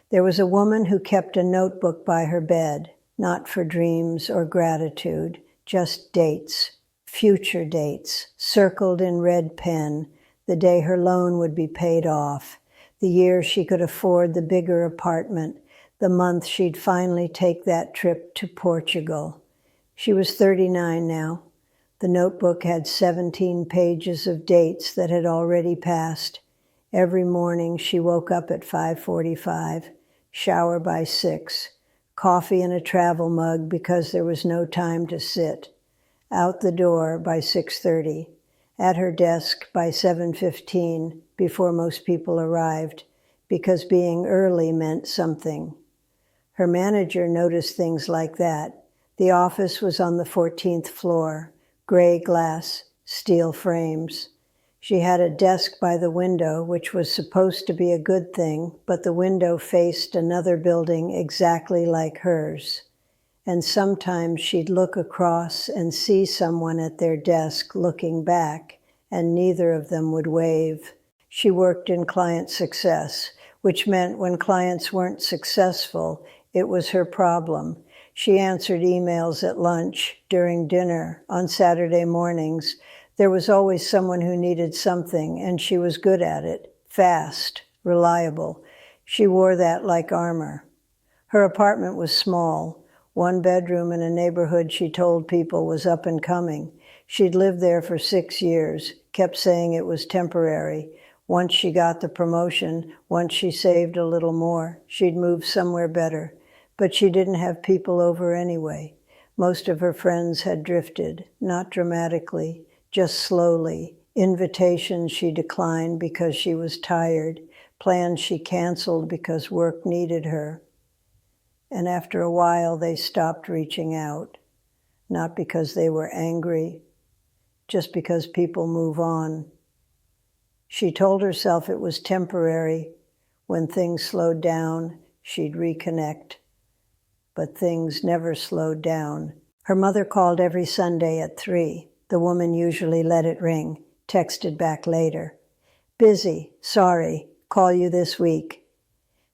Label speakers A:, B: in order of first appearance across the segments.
A: There was a woman who kept a notebook by her bed, not for dreams or gratitude, just dates, future dates, circled in red pen, the day her loan would be paid off, the year she could afford the bigger apartment, the month she'd finally take that trip to Portugal. She was 39 now. The notebook had 17 pages of dates that had already passed. Every morning she woke up at 5:45, shower by 6, coffee in a travel mug because there was no time to sit, out the door by 6:30, at her desk by 7:15 before most people arrived, because being early meant something. Her manager noticed things like that. The office was on the 14th floor, gray glass, steel frames. She had a desk by the window, which was supposed to be a good thing, but the window faced another building exactly like hers. And sometimes she'd look across and see someone at their desk looking back, and neither of them would wave. She worked in client success, which meant when clients weren't successful, it was her problem. She answered emails at lunch, during dinner, on Saturday mornings. There was always someone who needed something, and she was good at it, fast, reliable. She wore that like armor. Her apartment was small, one bedroom in a neighborhood she told people was up and coming. She'd lived there for 6 years, kept saying it was temporary. Once she got the promotion, once she saved a little more, she'd move somewhere better. But she didn't have people over anyway. Most of her friends had drifted, not dramatically, just slowly. Invitations she declined because she was tired, plans she canceled because work needed her. And after a while, they stopped reaching out, not because they were angry, just because people move on. She told herself it was temporary. When things slowed down, she'd reconnect. But things never slowed down. Her mother called every Sunday at 3. The woman usually let it ring, texted back later. Busy, sorry, call you this week.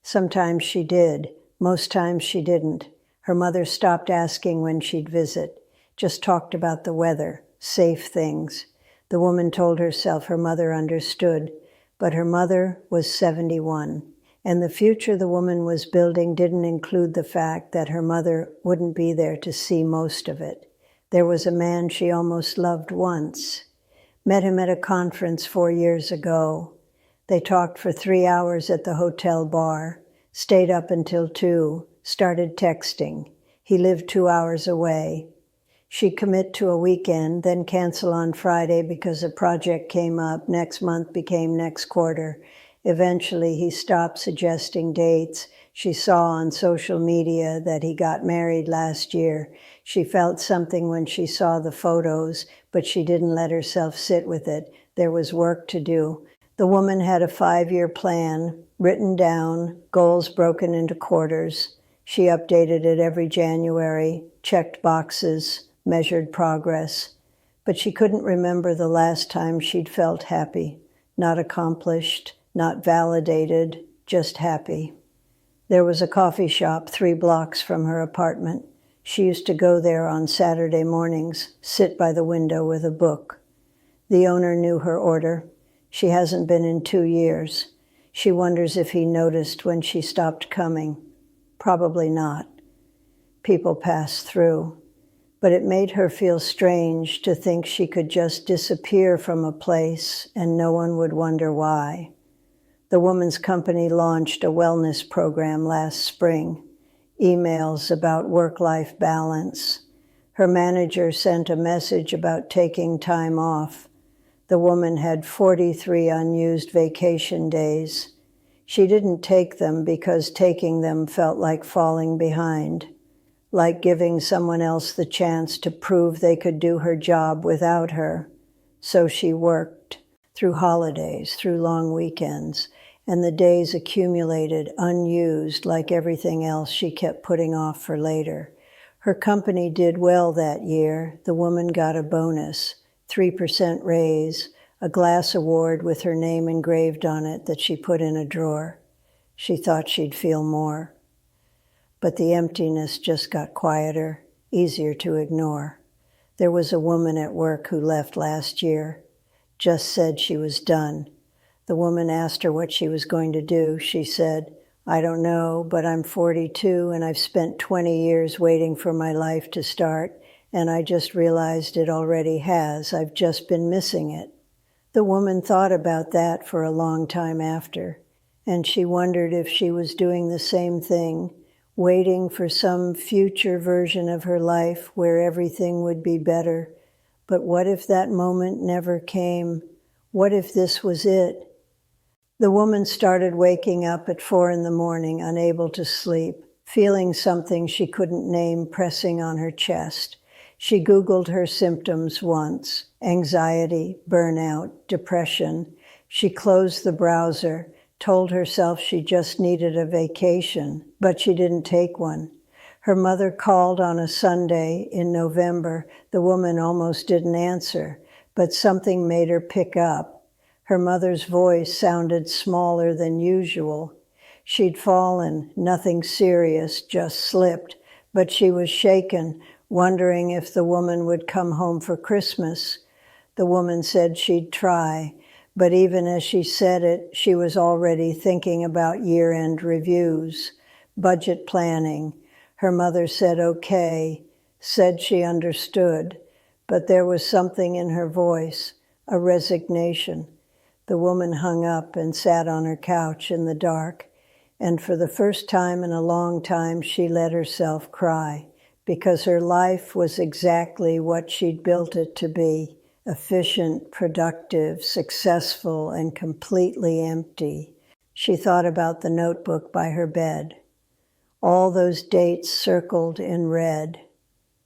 A: Sometimes she did, most times she didn't. Her mother stopped asking when she'd visit, just talked about the weather, safe things. The woman told herself her mother understood, but her mother was 71, and the future the woman was building didn't include the fact that her mother wouldn't be there to see most of it. There was a man she almost loved once. Met him at a conference 4 years ago. They talked for 3 hours at the hotel bar, stayed up until 2, started texting. He lived 2 hours away. She'd commit to a weekend, then cancel on Friday because a project came up. Next month became next quarter. Eventually, he stopped suggesting dates. She saw on social media that he got married last year. She felt something when she saw the photos, but she didn't let herself sit with it. There was work to do. The woman had a 5-year plan, written down, goals broken into quarters. She updated it every January, checked boxes, measured progress. But she couldn't remember the last time she'd felt happy, not accomplished, not validated, just happy. There was a coffee shop 3 blocks from her apartment. She used to go there on Saturday mornings, sit by the window with a book. The owner knew her order. She hasn't been in 2 years. She wonders if he noticed when she stopped coming. Probably not. People pass through. But it made her feel strange to think she could just disappear from a place and no one would wonder why. The woman's company launched a wellness program last spring, emails about work-life balance. Her manager sent a message about taking time off. The woman had 43 unused vacation days. She didn't take them because taking them felt like falling behind, like giving someone else the chance to prove they could do her job without her. So she worked, through holidays, through long weekends, and the days accumulated unused like everything else she kept putting off for later. Her company did well that year. The woman got a bonus, 3% raise, a glass award with her name engraved on it that she put in a drawer. She thought she'd feel more. But the emptiness just got quieter, easier to ignore. There was a woman at work who left last year, just said she was done. The woman asked her what she was going to do. She said, "I don't know, but I'm 42 and I've spent 20 years waiting for my life to start, and I just realized it already has. I've just been missing it." The woman thought about that for a long time after, and she wondered if she was doing the same thing, waiting for some future version of her life where everything would be better. But what if that moment never came? What if this was it? The woman started waking up at 4 a.m, unable to sleep, feeling something she couldn't name pressing on her chest. She Googled her symptoms once: anxiety, burnout, depression. She closed the browser, told herself she just needed a vacation, but she didn't take one. Her mother called on a Sunday in November. The woman almost didn't answer, but something made her pick up. Her mother's voice sounded smaller than usual. She'd fallen, nothing serious, just slipped, but she was shaken, wondering if the woman would come home for Christmas. The woman said she'd try, but even as she said it, she was already thinking about year-end reviews, budget planning. Her mother said okay, said she understood, but there was something in her voice, a resignation. The woman hung up and sat on her couch in the dark, and for the first time in a long time she let herself cry, because her life was exactly what she'd built it to be: efficient, productive, successful, and completely empty. She thought about the notebook by her bed, all those dates circled in red,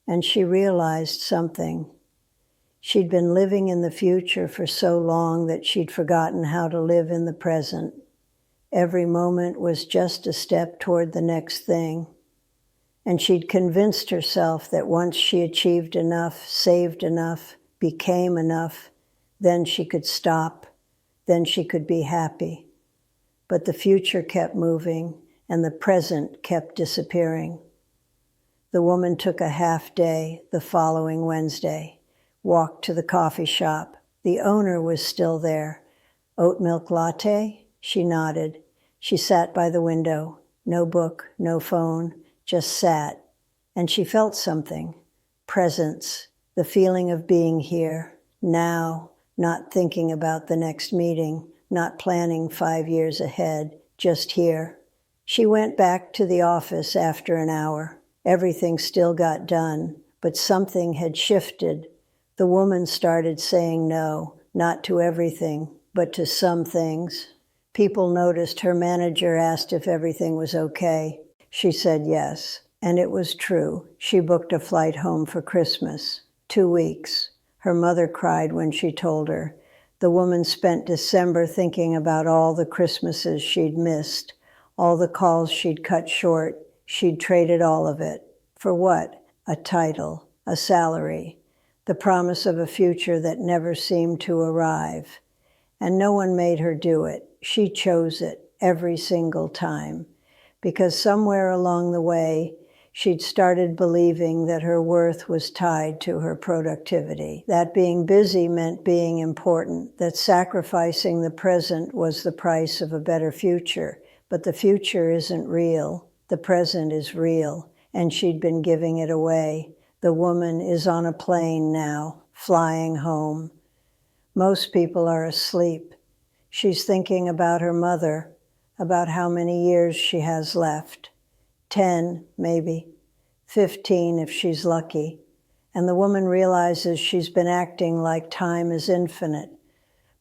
A: and she realized something. She'd been living in the future for so long that she'd forgotten how to live in the present. Every moment was just a step toward the next thing. And she'd convinced herself that once she achieved enough, saved enough, became enough, then she could stop, then she could be happy. But the future kept moving, and the present kept disappearing. The woman took a half day the following Wednesday, walked to the coffee shop. The owner was still there. "Oat milk latte?" She nodded. She sat by the window. No book, no phone, just sat. And she felt something. Presence. The feeling of being here, now, not thinking about the next meeting, not planning 5 years ahead, just here. She went back to the office after an hour. Everything still got done, but something had shifted. The woman started saying no, not to everything, but to some things. People noticed her manager asked if everything was okay. She said yes, and it was true. She booked a flight home for Christmas. 2 weeks. Her mother cried when she told her. The woman spent December thinking about all the Christmases she'd missed, all the calls she'd cut short. She'd traded all of it. For what? A title, a salary, the promise of a future that never seemed to arrive. And no one made her do it. She chose it every single time, because somewhere along the way, she'd started believing that her worth was tied to her productivity, that being busy meant being important, that sacrificing the present was the price of a better future. But the future isn't real. The present is real, and she'd been giving it away. The woman is on a plane now, flying home. Most people are asleep. She's thinking about her mother, about how many years she has left. 10, maybe, 15 if she's lucky. And the woman realizes she's been acting like time is infinite.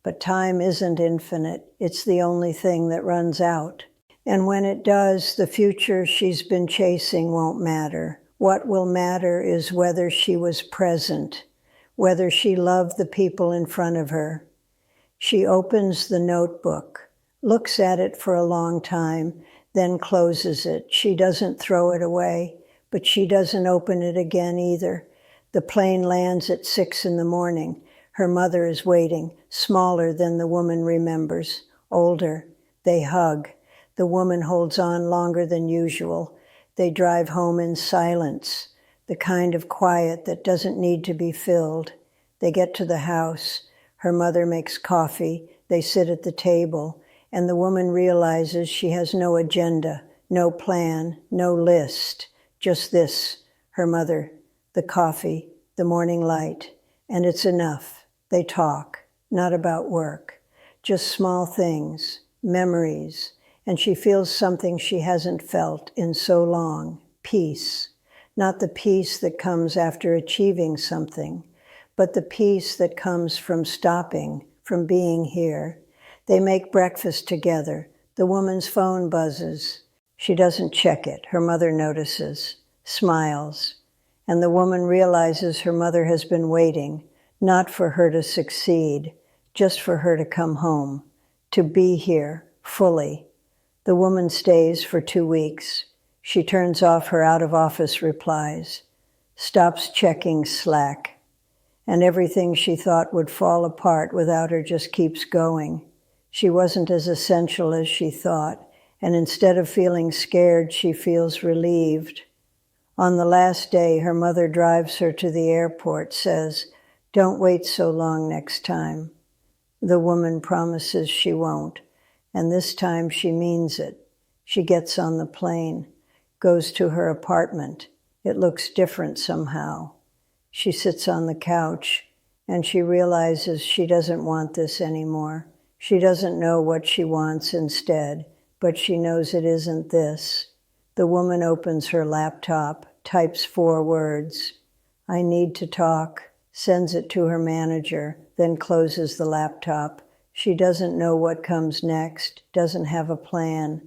A: But time isn't infinite. It's the only thing that runs out. And when it does, the future she's been chasing won't matter. What will matter is whether she was present, whether she loved the people in front of her. She opens the notebook, looks at it for a long time, then closes it. She doesn't throw it away, but she doesn't open it again either. The plane lands at 6 a.m. Her mother is waiting, smaller than the woman remembers, older. They hug. The woman holds on longer than usual. They drive home in silence, the kind of quiet that doesn't need to be filled. They get to the house. Her mother makes coffee. They sit at the table, and the woman realizes she has no agenda, no plan, no list. Just this, her mother, the coffee, the morning light, and it's enough. They talk, not about work, just small things, memories, and she feels something she hasn't felt in so long, peace. Not the peace that comes after achieving something, but the peace that comes from stopping, from being here. They make breakfast together. The woman's phone buzzes. She doesn't check it. Her mother notices, smiles, and the woman realizes her mother has been waiting, not for her to succeed, just for her to come home, to be here fully. The woman stays for 2 weeks. She turns off her out-of-office replies, stops checking Slack, and everything she thought would fall apart without her just keeps going. She wasn't as essential as she thought, and instead of feeling scared, she feels relieved. On the last day, her mother drives her to the airport, says, "Don't wait so long next time." The woman promises she won't, and this time she means it. She gets on the plane, goes to her apartment. It looks different somehow. She sits on the couch, and she realizes she doesn't want this anymore. She doesn't know what she wants instead, but she knows it isn't this. The woman opens her laptop, types 4 words, "I need to talk," sends it to her manager, then closes the laptop. She doesn't know what comes next, doesn't have a plan.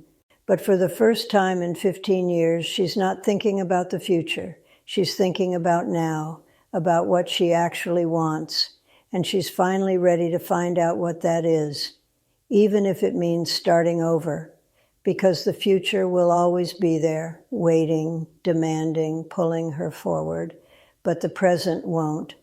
A: But for the first time in 15 years, she's not thinking about the future. She's thinking about now, about what she actually wants. And she's finally ready to find out what that is, even if it means starting over. Because the future will always be there, waiting, demanding, pulling her forward. But the present won't.